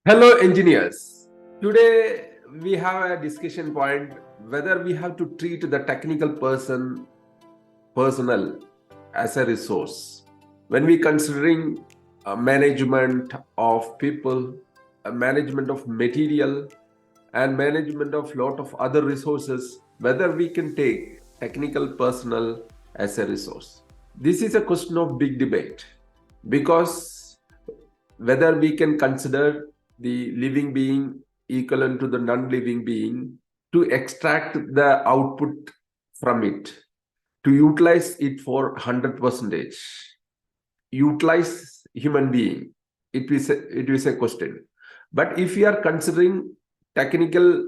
Hello, engineers. Today we have a discussion point whether we have to treat the technical personnel as a resource. When we considering management of people, management of material, and management of lot of other resources, whether we can take technical personnel as a resource. This is a question of big debate because whether we can consider the living being equivalent to the non-living being to extract the output from it, to utilize it for 100%, utilize human being, it is a question. But if you are considering technical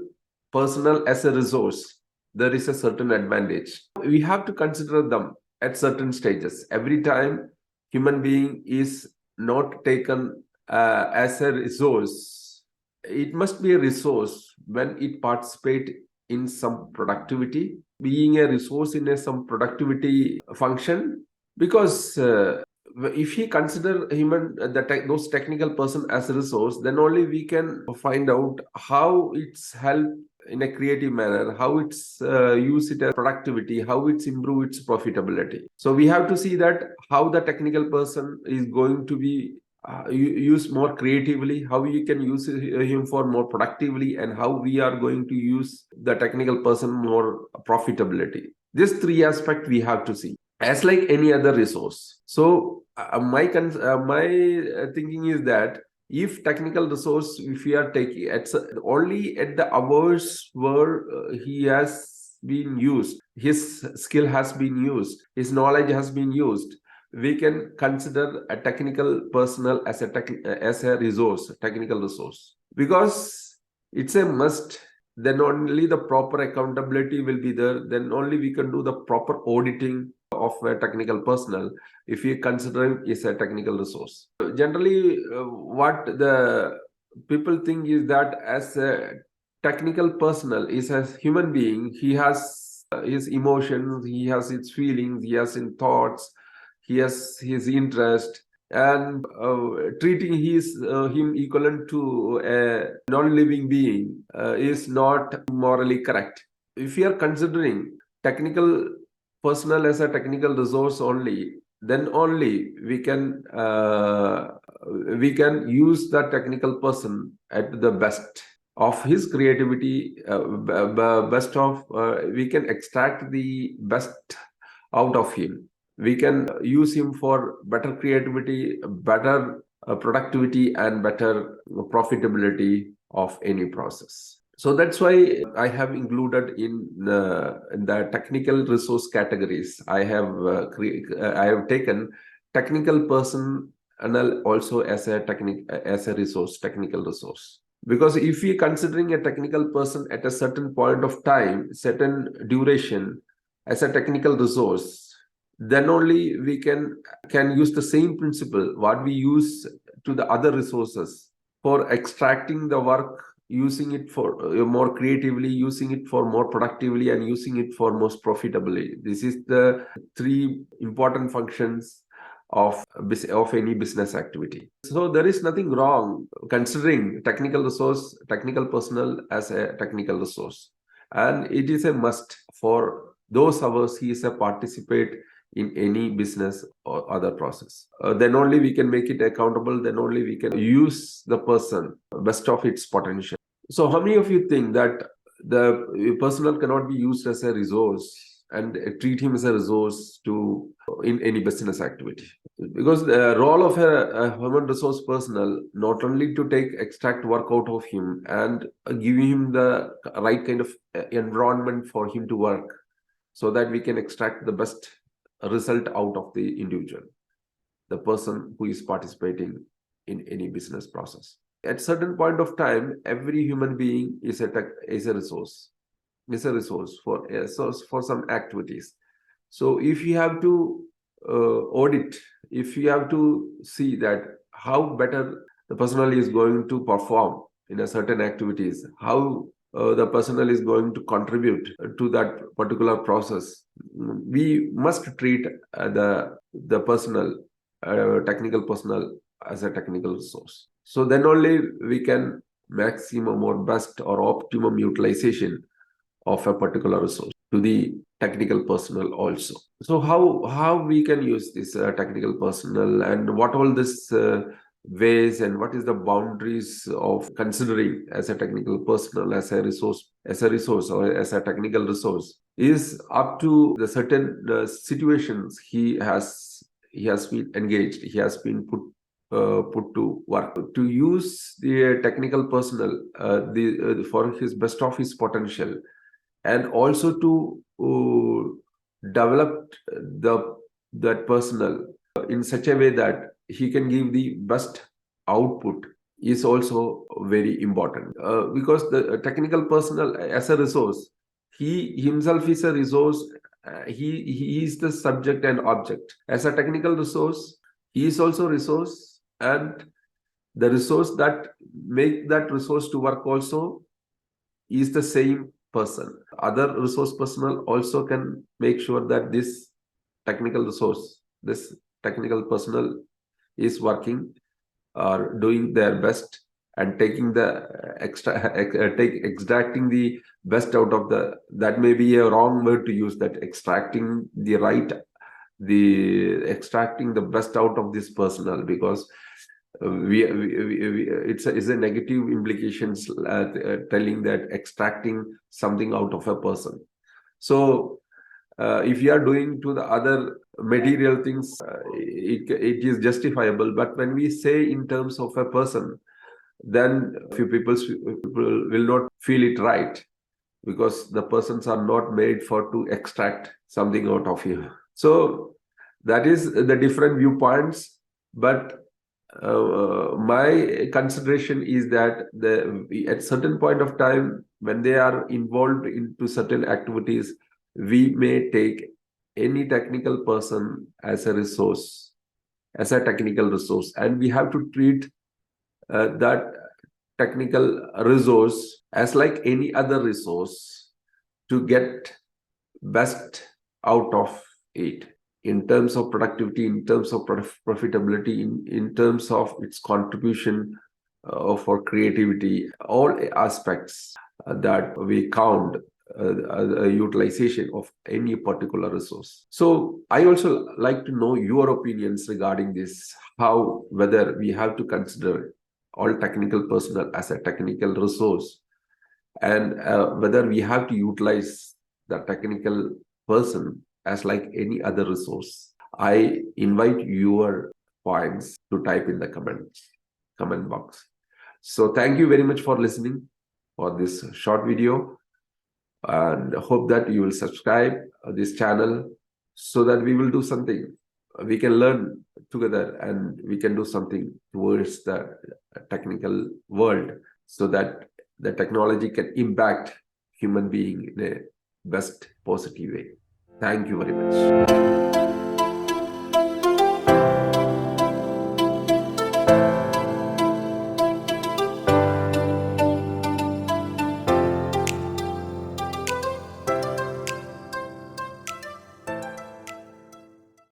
personnel as a resource, there is a certain advantage. We have to consider them at certain stages. Every time human being is not taken as a resource, it must be a resource when it participate in some productivity, being a resource in some productivity function. Because if we consider those technical person as a resource, then only we can find out how it's helped in a creative manner, how it's use it as productivity, how it's improve its profitability. So we have to see that how the technical person is going to be use more creatively, how you can use him for more productively, and how we are going to use the technical person more profitability. These three aspects we have to see as like any other resource. So my thinking is that if technical resource, if we are taking only at the hours where he has been used, his skill has been used, his knowledge has been used, we can consider a technical personnel as a resource, technical resource, because it's a must. Then only the proper accountability will be there. Then only we can do the proper auditing of a technical personnel if we consider him is a technical resource. Generally, what the people think is that as a technical personnel is a human being, he has his emotions, he has his feelings, he has his thoughts, he has his interest, and treating him equivalent to a non-living being is not morally correct. If we are considering technical personnel as a technical resource only, then only we can use the technical person at the best of his creativity, best of we can extract the best out of him. We can use him for better creativity, better productivity, and better profitability of any process. So that's why I have included in the technical resource categories. I have taken technical person and also as a resource, technical resource. Because if we considering a technical person at a certain point of time, certain duration as a technical resource, then only we can use the same principle what we use to the other resources for extracting the work, using it for more creatively, using it for more productively, and using it for most profitably. This is the three important functions of any business activity. So there is nothing wrong considering technical personnel as a technical resource, and it is a must for those hours he is a participate in any business or other process. Then only we can make it accountable, then only we can use the person best of its potential. So how many of you think that the personnel cannot be used as a resource and treat him as a resource to in any business activity? Because the role of a human resource personnel not only to extract work out of him and give him the right kind of environment for him to work, so that we can extract the best result out of the individual, the person who is participating in any business process. At certain point of time, every human being is a resource, for some activities. So if you have to audit, if you have to see that how better the personnel is going to perform in a certain activities, how the personnel is going to contribute to that particular process, we must treat the personnel, technical personnel, as a technical resource. So then only we can maximum or best or optimum utilization of a particular resource to the technical personnel also. So how we can use this technical personnel, and what all this ways, and what is the boundaries of considering as a technical personnel, as a resource or as a technical resource, is up to the certain situations he has been engaged, he has been put to work to use the technical personnel for his best of his potential, and also to develop that personnel in such a way that he can give the best output, is also very important, because the technical personnel as a resource, he himself is a resource. He is the subject and object. As a technical resource, he is also resource, and the resource that make that resource to work also is the same person. Other resource personnel also can make sure that this technical personnel is working or doing their best, and taking the extracting the best out of that may be a wrong word to use, that extracting the best out of this personnel, because it's a negative implications, telling that extracting something out of a person. So if you are doing to the other material things, it is justifiable. But when we say in terms of a person, then few people will not feel it right, because the persons are not made to extract something out of you. So that is the different viewpoints. But my consideration is that at certain point of time, when they are involved into certain activities, we may take any technical person as a resource, as a technical resource, and we have to treat that technical resource as like any other resource, to get best out of it, in terms of productivity, in terms of profitability, in terms of its contribution for creativity, all aspects that we count utilization of any particular resource. So I also like to know your opinions regarding this, whether we have to consider all technical personnel as a technical resource, and whether we have to utilize the technical person as like any other resource. I invite your points to type in the comment box. So thank you very much for listening for this short video, and hope that you will subscribe this channel, so that we will do something. We can learn together, and we can do something towards the technical world, so that the technology can impact human being in a best positive way. Thank you very much.